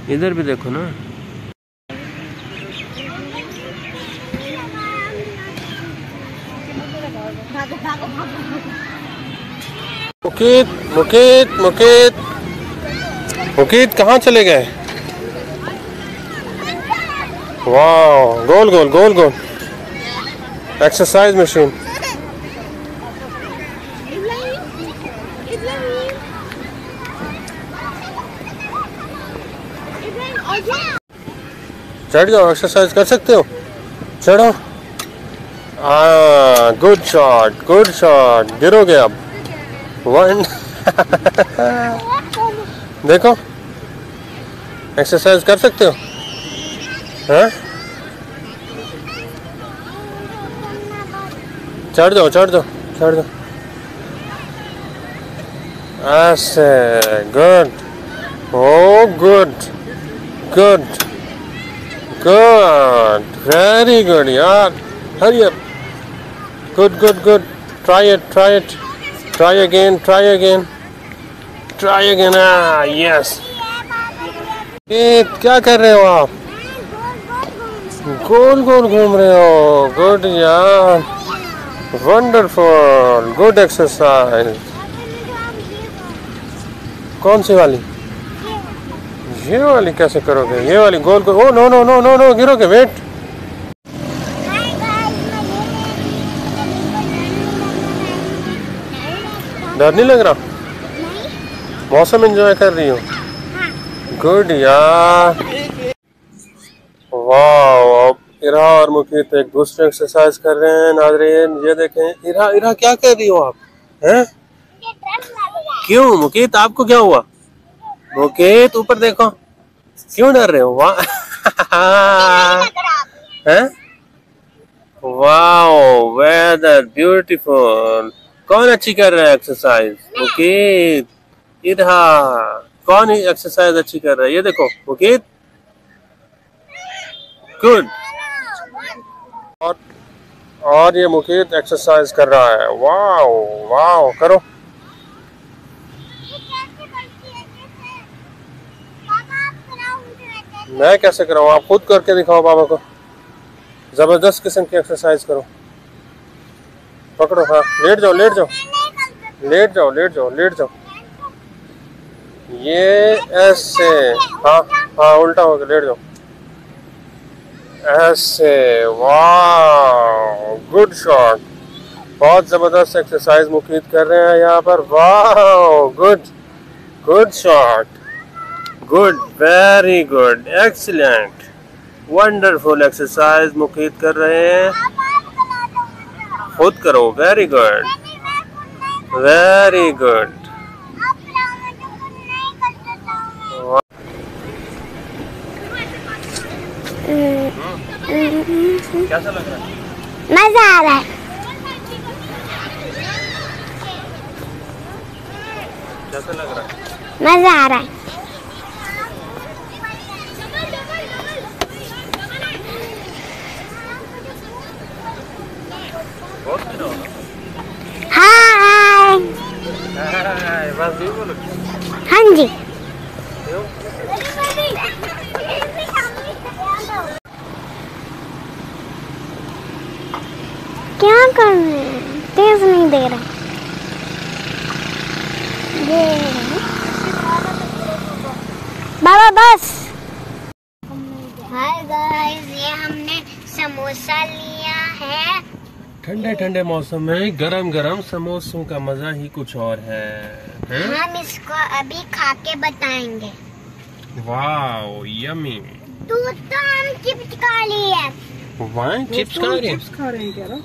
इधर भी देखो ना। मुकीत मुकीत मुकीत मुकीत कहाँ चले गए? वाह, गोल गोल गोल गोल एक्सरसाइज मशीन। चढ़ जाओ, एक्सरसाइज कर सकते हो, चढ़ो। गुड शॉट गुड शॉट, गिरोगे अब। वन देखो, एक्सरसाइज कर सकते हो, हाँ? चढ़ जाओ चढ़ जाओ चढ़ जाओ, ऐसे। Good, oh good good good, very good यार। Hurry up, good good good, try it try it, try again try again try again. Yes. क्या कर रहे हो आप? गोल गोल घूम रहे हो, गुड यार, वंडरफुल, गुड एक्सरसाइज। कौन सी वाली? ये वाली कैसे करोगे? ये वाली गोल गोल। Oh no no no no no, गिरोगे, वेट। डर नहीं लग रहा? मौसम एंजॉय कर रही हो? गुड यार। वाह, अब इरा और मुकीत एक दूसरे एक्सरसाइज कर रहे हैं। नाज़रीन ये देखें, इरा इरा क्या कर रही हो आप? हैं? क्यों मुकीत, आपको क्या हुआ? मुकीत ऊपर देखो, क्यों डर रहे हो? वाह हैं? Wow, weather beautiful. कौन अच्छी कर रहा है एक्सरसाइज? मुकीत, इरा। कौन एक्सरसाइज अच्छी कर रहा है? ये देखो मुकीत, गुड। और ये मुकीत एक्सरसाइज कर रहा है। वाओ वाओ, करो। मैं कैसे कराऊँ? आप खुद करके दिखाओ पापा को। जबरदस्त किस्म की एक्सरसाइज करो। पकड़ो, हाँ, लेट जाओ लेट जाओ लेट जाओ लेट जाओ लेट जाओ। ये ऐसे, हाँ हाँ, उल्टा हो गया, लेट जाओ ऐसे। वाह, गुड शॉट। बहुत जबरदस्त एक्सरसाइज मुकीत कर रहे हैं यहाँ पर। वाह, good good shot, good, very good, excellent, wonderful exercise Mukeet कर रहे हैं। खुद करो, वेरी गुड वेरी गुड। कैसा लग रहा है? मजा आ रहा है। कैसा लग रहा है? मजा आ रहा है। हाय। बस यही बोलो। हाँ जी। क्या कर रहे हैं? तेज नहीं दे रहा। बाबा बस। हाय गाइस, ये हमने समोसा लिया है। ठंडे ठंडे मौसम में गरम गरम समोसों का मजा ही कुछ और है, हैं? हम इसको अभी खा के बताएंगे। Wow yummy. तू तो हम चिप्स खा ली है। वाह चिप्स खा रहे हैं। चिप्स खा रहे हैं क्या ना?